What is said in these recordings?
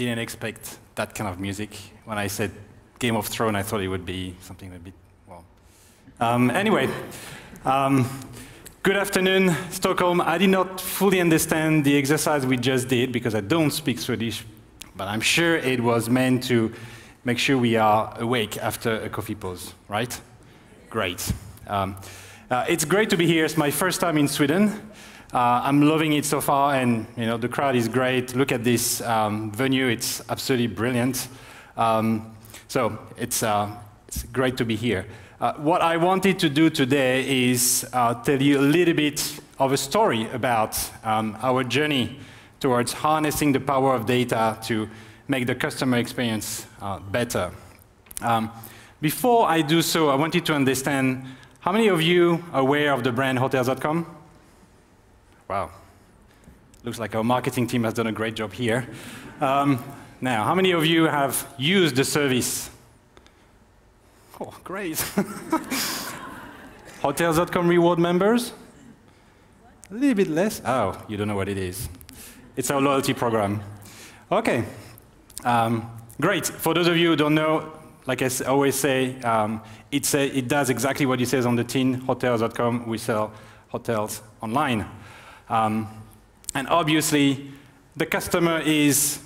didn't expect that kind of music. When I said Game of Thrones, I thought it would be something a bit, well. Anyway, good afternoon, Stockholm. I did not fully understand the exercise we just did because I don't speak Swedish, but I'm sure it was meant to make sure we are awake after a coffee pause, right? Great. It's great to be here. It's my first time in Sweden. I'm loving it so far, and the crowd is great. Look at this venue; it's absolutely brilliant. So it's great to be here. What I wanted to do today is tell you a little bit of a story about our journey towards harnessing the power of data to make the customer experience better. Before I do so, I wanted to understand how many of you are aware of the brand Hotels.com? Wow, looks like our marketing team has done a great job here. Now, how many of you have used the service? Oh, great. Hotels.com reward members? A little bit less? Oh, you don't know what it is. It's our loyalty program. Okay, great. For those of you who don't know, like I always say, it does exactly what it says on the tin, Hotels.com. We sell hotels online. And obviously, the customer is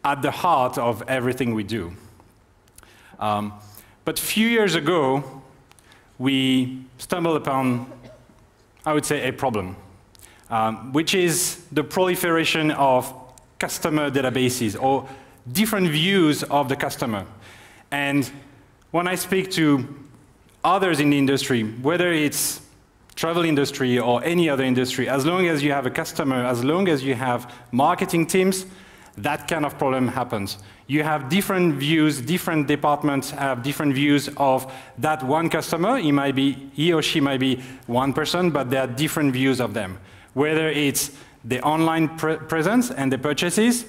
at the heart of everything we do. But a few years ago, we stumbled upon, I would say, a problem, which is the proliferation of customer databases or different views of the customer. And when I speak to others in the industry, whether it's travel industry or any other industry, as long as you have a customer, as long as you have marketing teams, that kind of problem happens. You have different views, different departments have different views of that one customer. He or she might be one person, but there are different views of them. Whether it's the online presence and the purchases,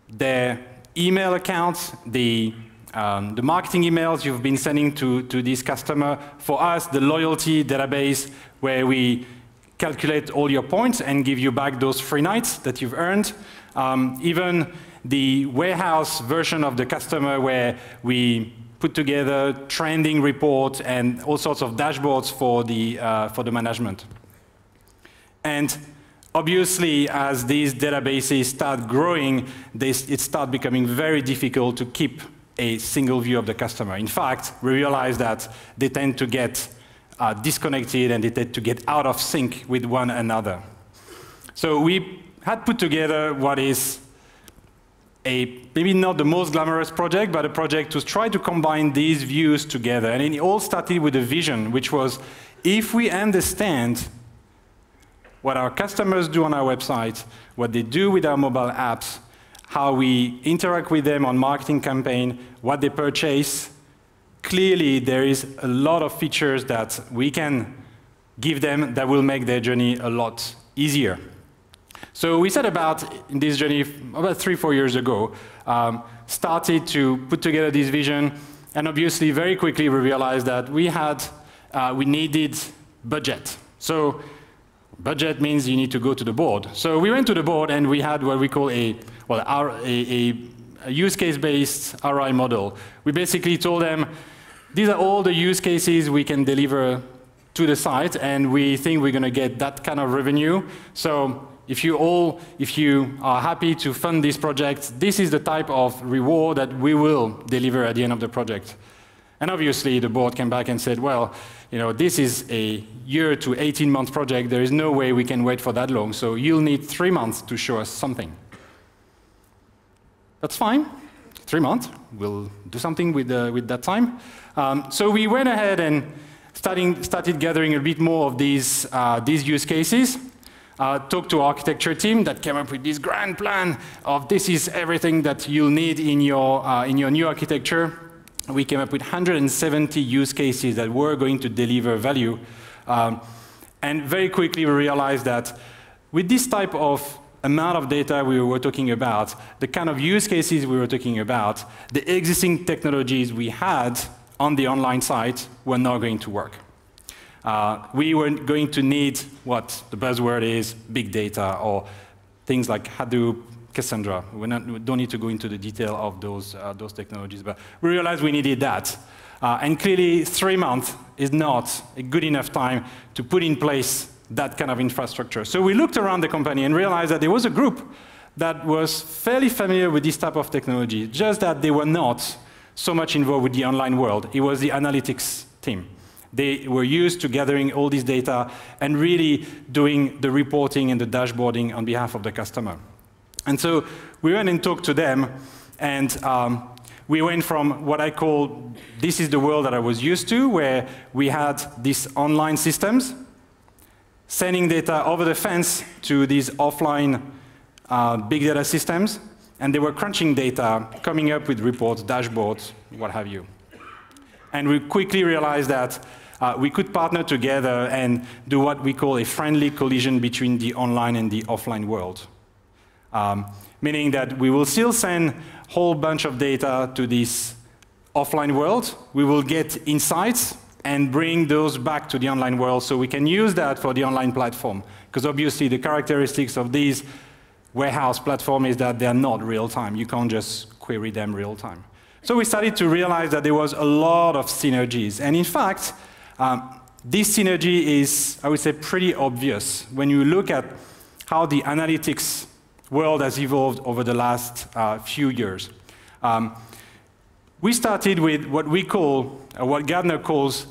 their email accounts, the marketing emails you've been sending to this customer. For us, the loyalty database where we calculate all your points and give you back those free nights that you've earned. Even the warehouse version of the customer where we put together trending reports and all sorts of dashboards for the management. And obviously, as these databases start growing, it starts becoming very difficult to keep a single view of the customer. In fact, we realize that they tend to get disconnected and they tend to get out of sync with one another. So we had put together what is maybe not the most glamorous project, but a project to try to combine these views together. And it all started with a vision, which was, if we understand what our customers do on our website, what they do with our mobile apps, how we interact with them on marketing campaign, what they purchase, clearly there is a lot of features that we can give them that will make their journey a lot easier. So we set about, in this journey, about 3-4 years ago, started to put together this vision, and obviously very quickly we realized that we needed budget. So budget means you need to go to the board. So we went to the board and we had what we call a use case-based ROI model. We basically told them, these are all the use cases we can deliver to the site, and we think we're going to get that kind of revenue. So if you are happy to fund this project, this is the type of reward that we will deliver at the end of the project. And obviously, the board came back and said, well, this is a year to 18-month project. There is no way we can wait for that long. So you'll need 3 months to show us something. That's fine. 3 months. We'll do something with that time. So we went ahead and started gathering a bit more of these use cases. Talked to our architecture team that came up with this grand plan of this is everything that you'll need in your new architecture. We came up with 170 use cases that were going to deliver value. And very quickly we realized that with this type of amount of data we were talking about, the kind of use cases we were talking about, the existing technologies we had on the online site were not going to work. We were going to need what the buzzword is, big data, or things like Hadoop, Cassandra. We don't need to go into the detail of those technologies, but we realized we needed that. And clearly, 3 months is not a good enough time to put in place that kind of infrastructure. So we looked around the company and realized that there was a group that was fairly familiar with this type of technology, just that they were not so much involved with the online world. It was the analytics team. They were used to gathering all this data and really doing the reporting and the dashboarding on behalf of the customer. And so we went and talked to them, and we went from what I call, this is the world that I was used to, where we had these online systems, sending data over the fence to these offline big data systems, and they were crunching data, coming up with reports, dashboards, what have you. And we quickly realized that we could partner together and do what we call a friendly collision between the online and the offline world. Meaning that we will still send a whole bunch of data to this offline world. We will get insights and bring those back to the online world so we can use that for the online platform. Because obviously the characteristics of these warehouse platforms is that they're not real-time. You can't just query them real-time. So we started to realize that there was a lot of synergies. And in fact, this synergy is, I would say, pretty obvious when you look at how the analytics world has evolved over the last few years. We started with what we call, what Gartner calls,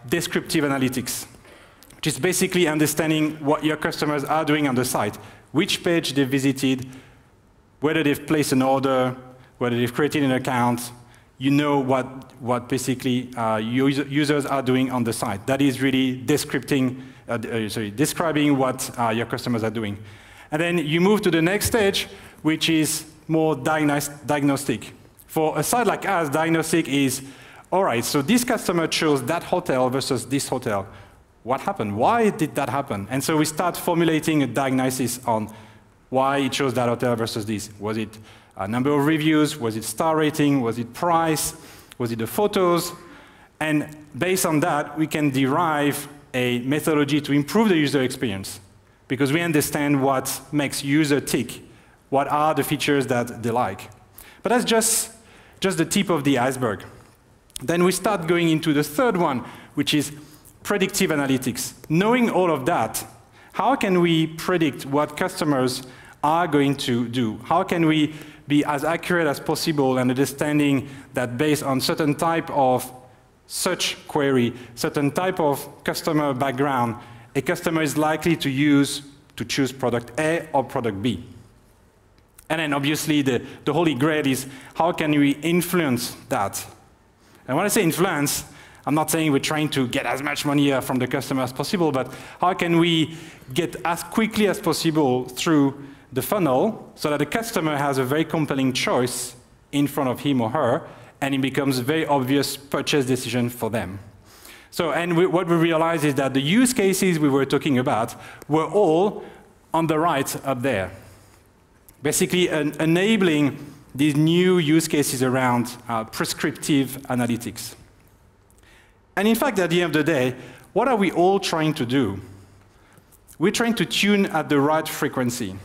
descriptive analytics, which is basically understanding what your customers are doing on the site, which page they visited, whether they've placed an order, whether they've created an account. You know what basically users are doing on the site. That is really describing what your customers are doing. And then you move to the next stage, which is more diagnostic. For a site like us, diagnostic is, all right, so this customer chose that hotel versus this hotel. What happened? Why did that happen? And so we start formulating a diagnosis on why it chose that hotel versus this. Was it a number of reviews? Was it star rating? Was it price? Was it the photos? And based on that, we can derive a methodology to improve the user experience, because we understand what makes user tick, what are the features that they like. But that's just the tip of the iceberg. Then we start going into the third one, which is predictive analytics. Knowing all of that, how can we predict what customers are going to do? How can we be as accurate as possible and understanding that based on certain type of search query, certain type of customer background, a customer is likely to choose product A or product B? And then obviously the holy grail is how can we influence that? And when I say influence, I'm not saying we're trying to get as much money from the customer as possible, but how can we get as quickly as possible through the funnel so that the customer has a very compelling choice in front of him or her, and it becomes a very obvious purchase decision for them. So, and what we realized is that the use cases we were talking about were all on the right up there. Basically enabling these new use cases around prescriptive analytics. And in fact, at the end of the day, what are we all trying to do? We're trying to tune at the right frequency.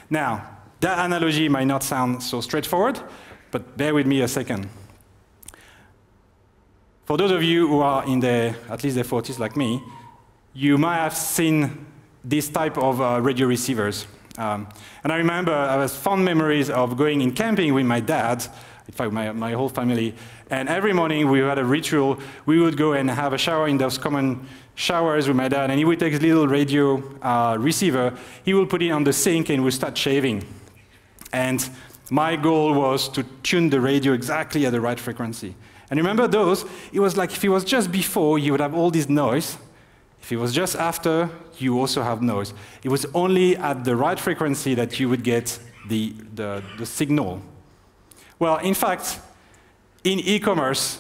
Now, that analogy might not sound so straightforward, but bear with me a second. For those of you who are in at least their 40s like me, you might have seen this type of radio receivers. And I remember I have fond memories of going in camping with my dad, in fact my whole family, and every morning we had a ritual. We would go and have a shower in those common showers with my dad, and he would take his little radio receiver, he would put it on the sink and would start shaving. And my goal was to tune the radio exactly at the right frequency. And remember those, it was like if it was just before, you would have all this noise. If it was just after, you also have noise. It was only at the right frequency that you would get the signal. Well, in fact, in e-commerce,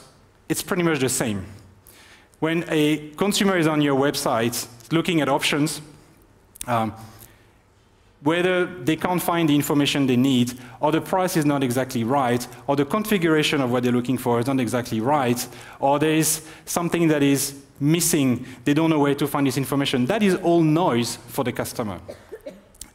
it's pretty much the same. When a consumer is on your website looking at options, whether they can't find the information they need, or the price is not exactly right, or the configuration of what they're looking for is not exactly right, or there is something that is missing, they don't know where to find this information, that is all noise for the customer.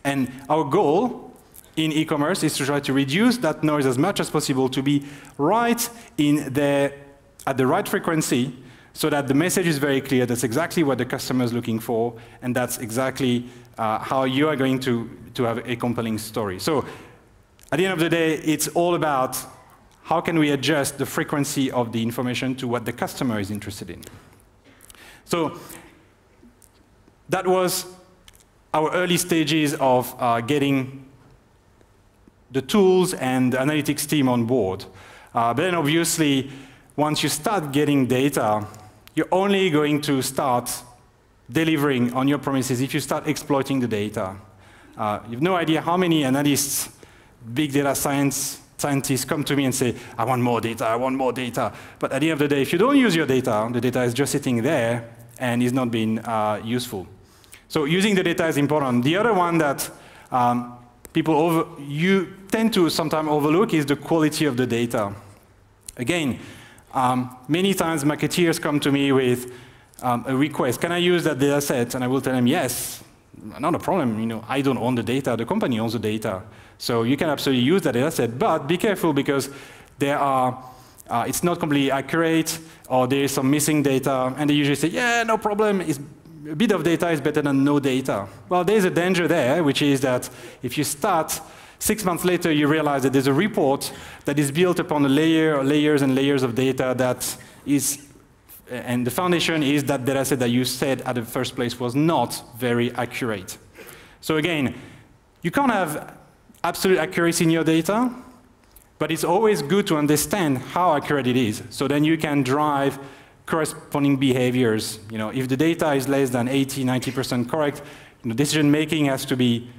And our goal in e-commerce is to try to reduce that noise as much as possible to be right at the right frequency so that the message is very clear. That's exactly what the customer is looking for, and that's exactly how you are going to have a compelling story. So at the end of the day, it's all about how can we adjust the frequency of the information to what the customer is interested in. So that was our early stages of getting the tools and the analytics team on board. But then obviously, once you start getting data, you're only going to start delivering on your promises if you start exploiting the data. You have no idea how many analysts, big data scientists come to me and say, I want more data, I want more data. But at the end of the day, if you don't use your data, the data is just sitting there and is not being useful. So using the data is important. The other one that you tend to sometimes overlook is the quality of the data. Again, many times marketeers come to me with a request, can I use that data set? And I will tell them, yes, not a problem. You know, I don't own the data, the company owns the data. So you can absolutely use that data set, but be careful because it's not completely accurate, or there is some missing data, and they usually say, yeah, no problem, a bit of data is better than no data. Well, there's a danger there, which is that if you start 6 months later, you realize that there's a report that is built upon layers and layers of data that is, and the foundation is that data set that you said at the first place was not very accurate. So again, you can't have absolute accuracy in your data, but it's always good to understand how accurate it is. So then you can drive corresponding behaviors. You know, if the data is less than 80, 90% correct, decision making has to be,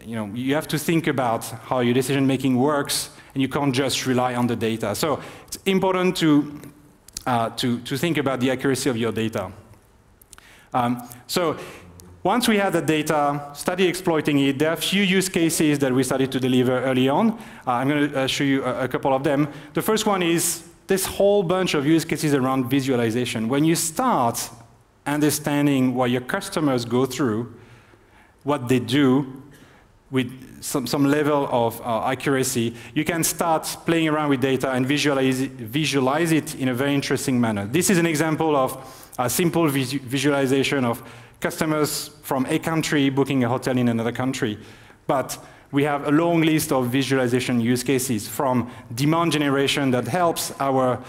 you have to think about how your decision making works, and you can't just rely on the data. So it's important to think about the accuracy of your data. So once we had the data, started exploiting it, there are a few use cases that we started to deliver early on. I'm going to show you a couple of them. The first one is this whole bunch of use cases around visualization. When you start understanding what your customers go through, what they do with some level of accuracy, you can start playing around with data and visualize it in a very interesting manner. This is an example of a simple visualization of customers from a country booking a hotel in another country. But we have a long list of visualization use cases, from demand generation that helps our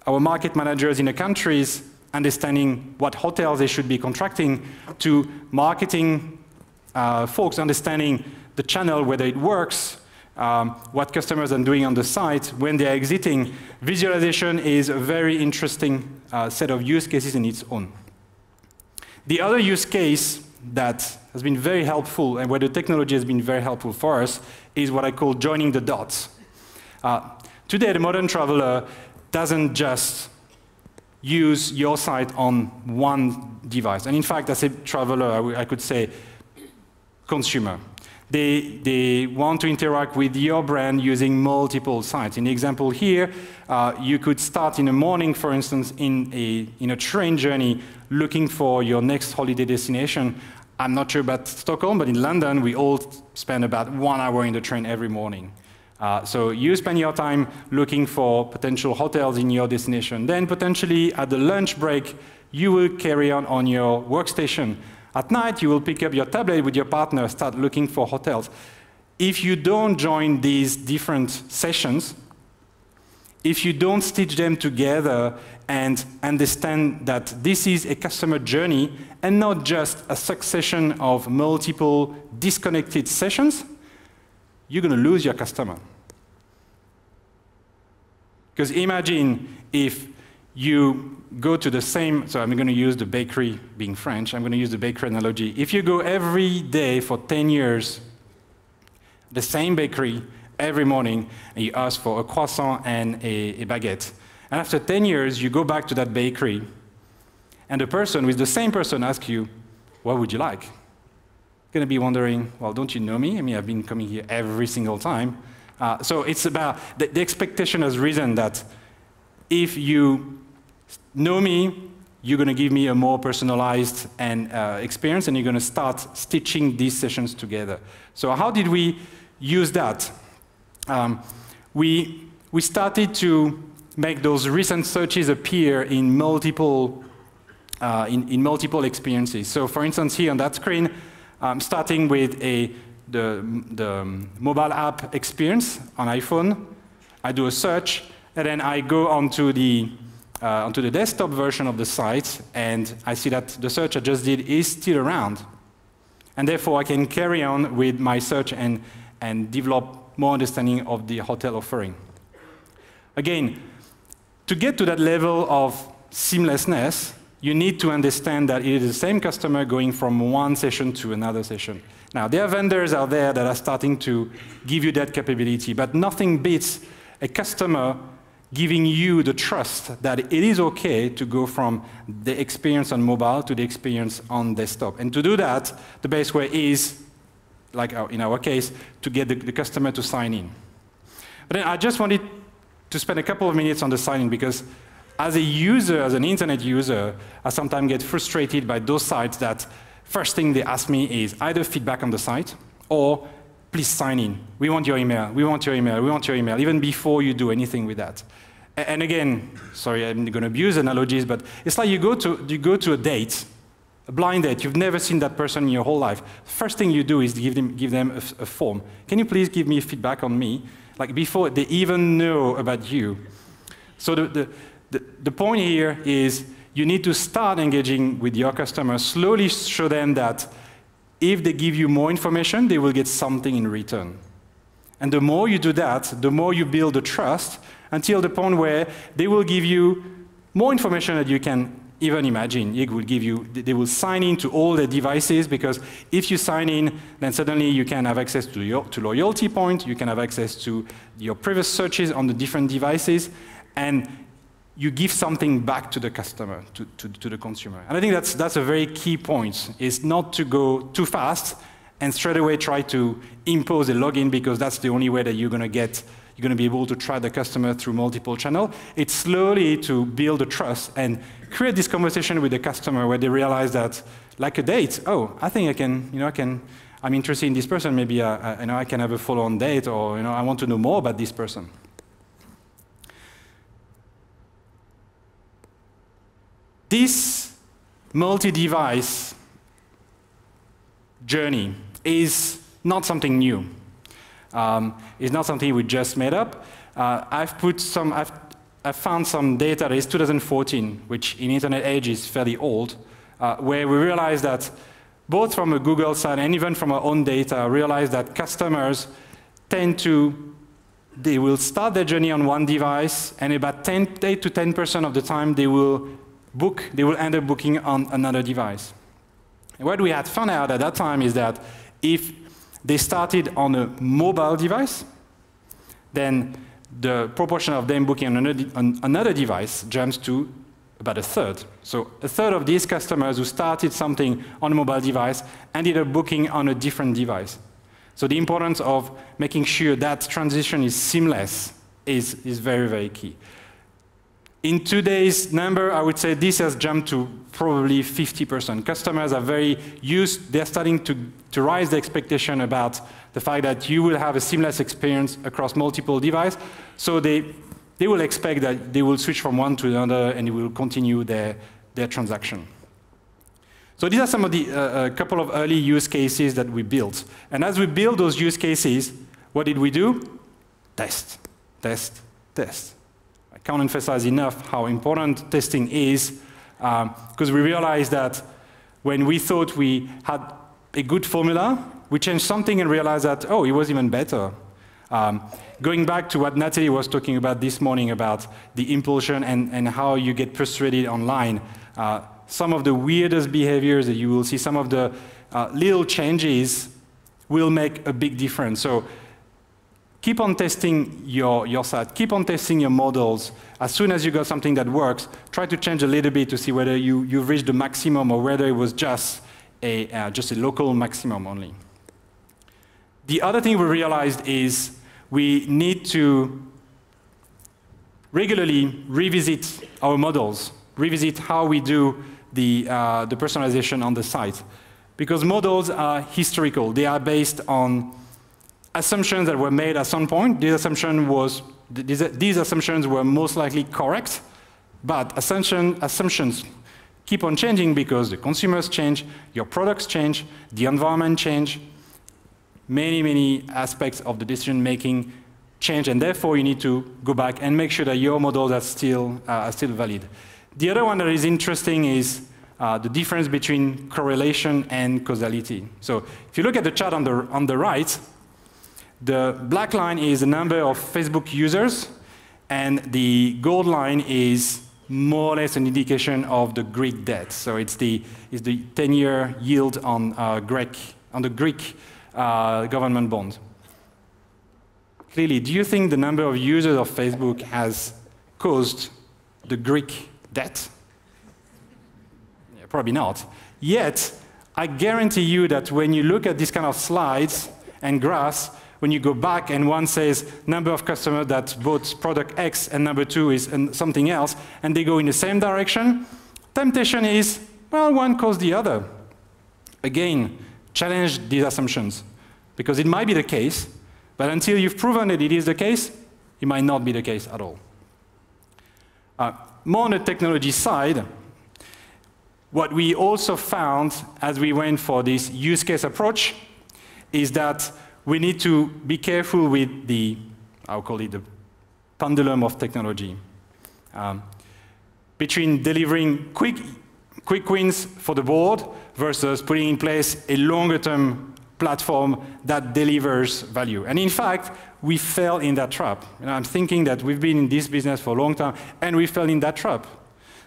market managers in the countries understanding what hotels they should be contracting, to marketing folks understanding the channel, whether it works, what customers are doing on the site, when they're exiting. Visualization is a very interesting set of use cases in its own. The other use case that has been very helpful, and where the technology has been very helpful for us, is what I call joining the dots. Today, the modern traveler doesn't just use your site on one device. And in fact, as a traveler, I could say consumer. They want to interact with your brand using multiple sites. In the example here, you could start in the morning, for instance, in a train journey, looking for your next holiday destination. I'm not sure about Stockholm, but in London, we all spend about 1 hour in the train every morning. So you spend your time looking for potential hotels in your destination. Then potentially at the lunch break, you will carry on your workstation. At night, you will pick up your tablet with your partner, start looking for hotels. If you don't join these different sessions, if you don't stitch them together and understand that this is a customer journey and not just a succession of multiple disconnected sessions, you're going to lose your customer. Because imagine if you go to the same, so I'm going to use the bakery, being French, I'm going to use the bakery analogy. If you go every day for 10 years, the same bakery, every morning, and you ask for a croissant and a baguette, and after 10 years, you go back to that bakery, and the person, with the same person, asks you, what would you like? You're going to be wondering, well, don't you know me? I mean, I've been coming here every single time. So it's about, the expectation has risen that if you know me, you're going to give me a more personalized experience, and you're going to start stitching these sessions together. So how did we use that? We started to make those recent searches appear in multiple experiences. So for instance, here on that screen, I'm starting with the mobile app experience on iPhone. I do a search, and then I go onto the desktop version of the site, and I see that the search I just did is still around. And therefore, I can carry on with my search and develop more understanding of the hotel offering. Again, to get to that level of seamlessness, you need to understand that it is the same customer going from one session to another session. Now, there are vendors out there that are starting to give you that capability, but nothing beats a customer giving you the trust that it is okay to go from the experience on mobile to the experience on desktop. And to do that, the best way is, like in our case, to get the customer to sign in. But then I just wanted to spend a couple of minutes on the sign in, because as a user, as an internet user, I sometimes get frustrated by those sites that first thing they ask me is either feedback on the site or please sign in. We want your email, we want your email, we want your email, even before you do anything with that. And again, sorry, I'm going to abuse analogies, but it's like you go to a date, a blind date. You've never seen that person in your whole life. First thing you do is give them a form. Can you please give me feedback on me? Like before they even know about you. So the point here is you need to start engaging with your customers, slowly show them that if they give you more information, they will get something in return. And the more you do that, the more you build the trust, until the point where they will give you more information that you can even imagine. They will sign in to all their devices, because if you sign in, then suddenly you can have access to loyalty points, you can have access to your previous searches on the different devices, and you give something back to the customer, to the consumer. And I think that's a very key point, is not to go too fast and straight away try to impose a login, because that's the only way that you're going to be able to try the customer through multiple channels. It's slowly to build the trust and create this conversation with the customer where they realize that, like a date, oh, I think I'm interested in this person, maybe I can have a follow-on date, or I want to know more about this person. This multi-device journey is not something new. It's not something we just made up. I've found some data that is 2014, which in internet age is fairly old, where we realized that both from a Google side and even from our own data, realized that customers they will start their journey on one device, and about 8 to 10% of the time they will end up booking on another device. And what we had found out at that time is that if they started on a mobile device, then the proportion of them booking on another device jumps to about a third. So a third of these customers who started something on a mobile device ended up booking on a different device. So the importance of making sure that transition is seamless is very, very key. In today's number, I would say this has jumped to probably 50%. Customers are very used, they're starting to raise the expectation about the fact that you will have a seamless experience across multiple devices, so they will expect that they will switch from one to another and they will continue their transaction. So these are some of the couple of early use cases that we built. And as we build those use cases, what did we do? Test, test, test. I can't emphasize enough how important testing is, because we realized that when we thought we had a good formula, we changed something and realized that, oh, it was even better. Going back to what Natalie was talking about this morning about the impulsion and how you get persuaded online, some of the weirdest behaviors that you will see, some of the little changes will make a big difference. So keep on testing your site, keep on testing your models. As soon as you got something that works, try to change a little bit to see whether you've reached the maximum or whether it was just a local maximum only. The other thing we realized is we need to regularly revisit our models. revisit how we do the personalization on the site. Because models are historical. They are based on assumptions that were made at some point. These assumptions were most likely correct, but assumptions keep on changing because the consumers change, your products change, the environment change, many aspects of the decision making change, and therefore you need to go back and make sure that your models are still valid. The other one that is interesting is the difference between correlation and causality. So if you look at the chart on the right, the black line is the number of Facebook users, and the gold line is more or less an indication of the Greek debt. So it's the 10-year yield on the Greek government bond. Clearly, do you think the number of users of Facebook has caused the Greek debt? Yeah, probably not. Yet, I guarantee you that when you look at these kind of slides and graphs, when you go back and one says number of customers that bought product X and number 2 is something else, and they go in the same direction, temptation is, well, one caused the other. Again, challenge these assumptions, because it might be the case, but until you've proven that it is the case, it might not be the case at all. More on the technology side, what we also found as we went for this use case approach is that we need to be careful with the, I'll call it the pendulum of technology. Between delivering quick wins for the board versus putting in place a longer-term platform that delivers value. And in fact, we fell in that trap. And I'm thinking that we've been in this business for a long time, and we fell in that trap.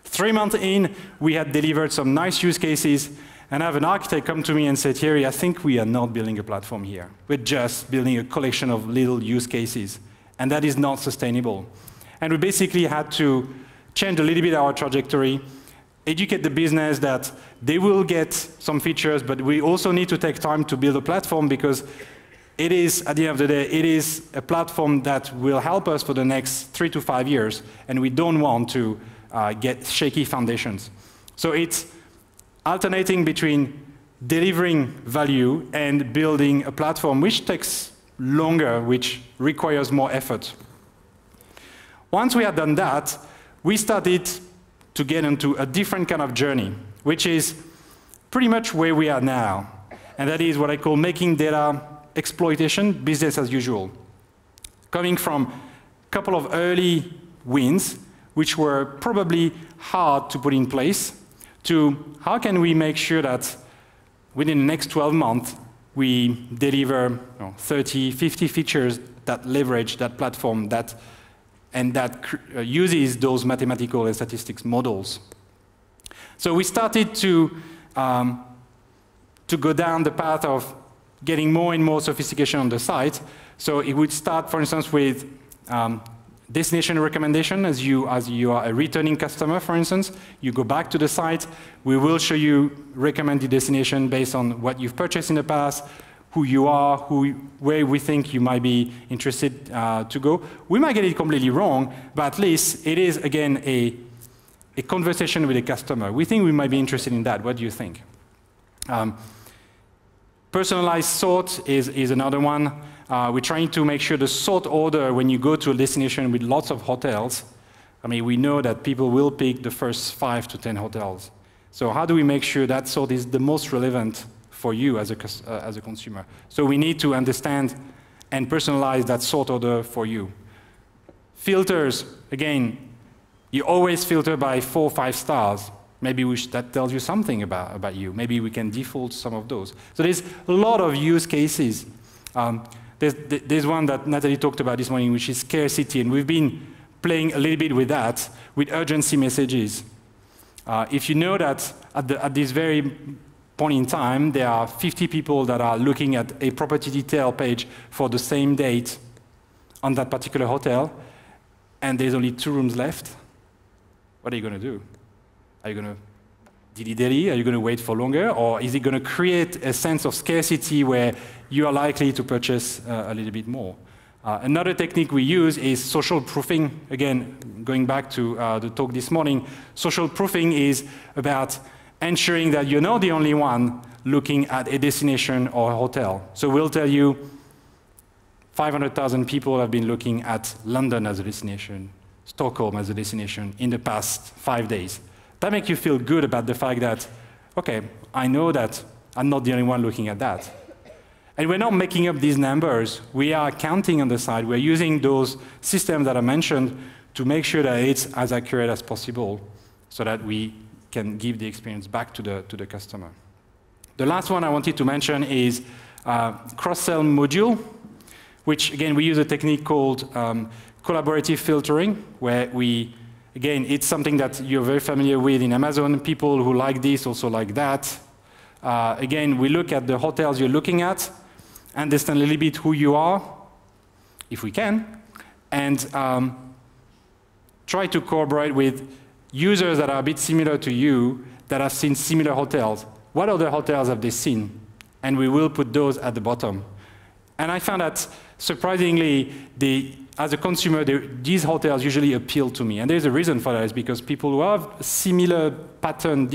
3 months in, we had delivered some nice use cases, and I have an architect come to me and say, Thierry, I think we are not building a platform here. We're just building a collection of little use cases, and that is not sustainable. And we basically had to change a little bit our trajectory, educate the business that they will get some features, but we also need to take time to build a platform because it is, at the end of the day, it is a platform that will help us for the next 3 to 5 years, and we don't want to get shaky foundations. So it's alternating between delivering value and building a platform which takes longer, which requires more effort. Once we had done that, we started to get into a different kind of journey, which is pretty much where we are now. And that is what I call making data exploitation business as usual. Coming from a couple of early wins, which were probably hard to put in place, to how can we make sure that within the next 12 months, we deliver 30, 50 features that leverage that platform and that uses those mathematical and statistics models. So we started to go down the path of getting more and more sophistication on the site. So it would start, for instance, with destination recommendation. As you are a returning customer, for instance, you go back to the site, we will show you recommended destination based on what you've purchased in the past, who you are, where we think you might be interested to go. We might get it completely wrong, but at least it is, again, a conversation with a customer. We think we might be interested in that. What do you think? Personalized sort is another one. We're trying to make sure the sort order when you go to a destination with lots of hotels, I mean, we know that people will pick the first 5 to 10 hotels. So how do we make sure that sort is the most relevant for you as a consumer? So we need to understand and personalize that sort order for you. Filters, again, you always filter by 4 or 5 stars. Maybe that tells you something about you. Maybe we can default some of those. So there's a lot of use cases. There's one that Natalie talked about this morning, which is scarcity, and we've been playing a little bit with that, with urgency messages. If you know that at this very point in time, there are 50 people that are looking at a property detail page for the same date on that particular hotel, and there's only 2 rooms left, what are you going to do? Are you going to dilly-dally? Are you going to wait for longer? Or is it going to create a sense of scarcity where you are likely to purchase a little bit more? Another technique we use is social proofing. Again, going back to the talk this morning, social proofing is about ensuring that you're not the only one looking at a destination or a hotel. So we'll tell you 500,000 people have been looking at London as a destination, Stockholm as a destination in the past 5 days. That makes you feel good about the fact that, okay, I know that I'm not the only one looking at that. And we're not making up these numbers. We are counting on the side. We're using those systems that I mentioned to make sure that it's as accurate as possible so that we can give the experience back to the customer. The last one I wanted to mention is cross-sell module, which, again, we use a technique called collaborative filtering, where again, it's something that you're very familiar with in Amazon. People who like this also like that. Again, we look at the hotels you're looking at, understand a little bit who you are, if we can, and try to collaborate with users that are a bit similar to you that have seen similar hotels. What other hotels have they seen? And we will put those at the bottom. And I found that, surprisingly, as a consumer, these hotels usually appeal to me. And there's a reason for that. It's because people who have similar pattern,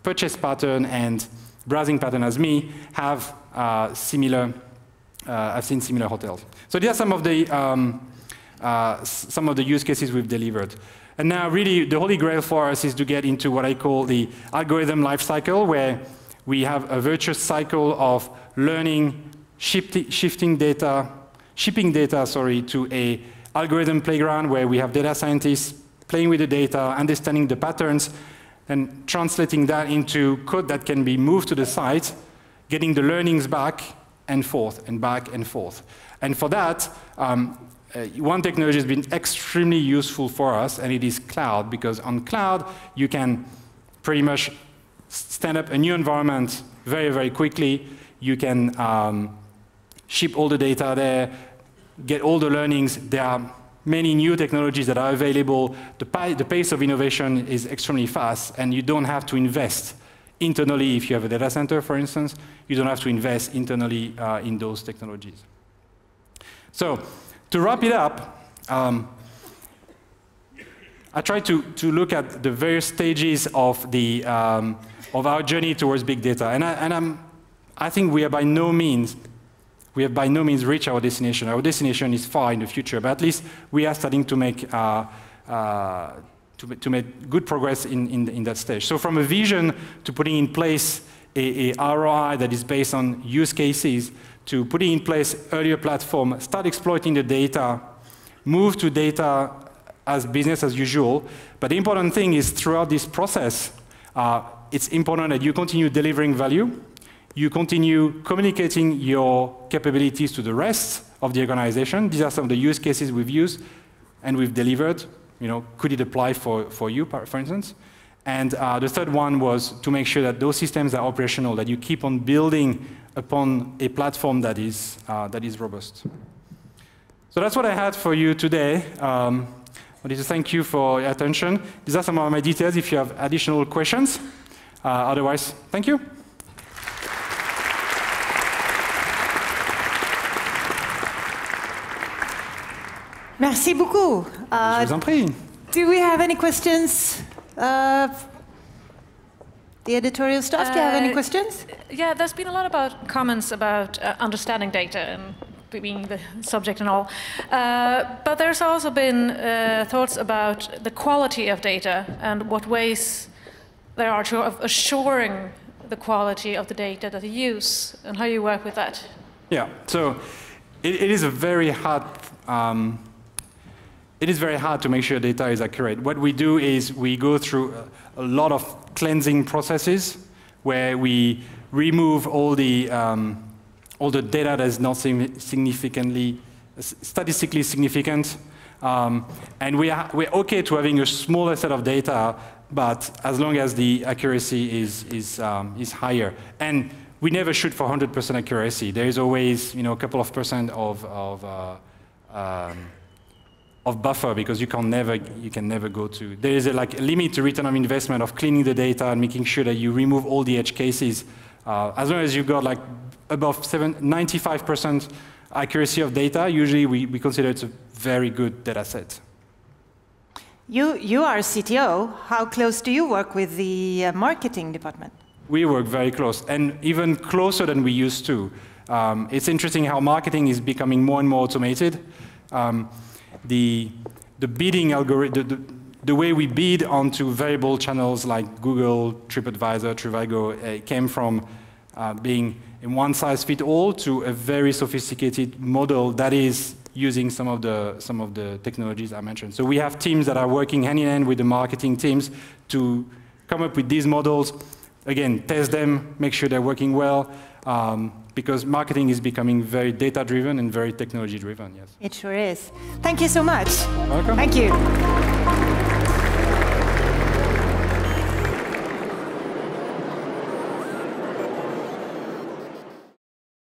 purchase pattern and browsing pattern as me have seen similar hotels. So these are some of the use cases we've delivered. And now, really, the holy grail for us is to get into what I call the algorithm lifecycle, where we have a virtuous cycle of learning, shipping data to a algorithm playground where we have data scientists playing with the data, understanding the patterns, and translating that into code that can be moved to the site, getting the learnings back and forth and back and forth. And for that, one technology has been extremely useful for us, and it is cloud, because on cloud, you can pretty much stand up a new environment very, very quickly. You can ship all the data there, get all the learnings. There are many new technologies that are available. The pace of innovation is extremely fast, and you don't have to invest internally. If you have a data center, for instance, you don't have to invest internally in those technologies. So to wrap it up, I tried to look at the various stages of our journey towards big data, and I think we have by no means reached our destination. Our destination is far in the future, but at least we are starting to make good progress in that stage. So from a vision to putting in place a ROI that is based on use cases, to putting in place earlier platform, start exploiting the data, move to data as business as usual. But the important thing is throughout this process, it's important that you continue delivering value, you continue communicating your capabilities to the rest of the organization. These are some of the use cases we've used and we've delivered. You know, could it apply for you, for instance? And the third one was to make sure that those systems are operational, that you keep on building upon a platform that is robust. So that's what I had for you today. I wanted to thank you for your attention. These are some of my details if you have additional questions. Otherwise, thank you. Merci beaucoup. Je vous en prie. Do we have any questions? The editorial staff, do you have any questions? Yeah, there's been a lot about comments about understanding data and being the subject and all. But there's also been thoughts about the quality of data and what ways there are of assuring the quality of the data that you use and how you work with that. Yeah, so it is a very hard. It is very hard to make sure data is accurate. What we do is we go through a lot of cleansing processes where we remove all the data that is not statistically significant. And we're okay to having a smaller set of data, but as long as the accuracy is higher. And we never shoot for 100% accuracy. There is always, a couple of percent of buffer, because you can never go to. There is a limit to return on investment of cleaning the data and making sure that you remove all the edge cases. As long as you've got above 95% accuracy of data, usually we consider it's a very good data set. You are CTO. How close do you work with the marketing department? We work very close, and even closer than we used to. It's interesting how marketing is becoming more and more automated. The bidding algorithm, the way we bid onto variable channels like Google, TripAdvisor, Trivago, came from being a one-size-fits-all to a very sophisticated model that is using some of the technologies I mentioned. So we have teams that are working hand in hand with the marketing teams to come up with these models. Again, test them, make sure they're working well, because marketing is becoming very data-driven and very technology-driven, yes. It sure is. Thank you so much. Welcome. Thank you.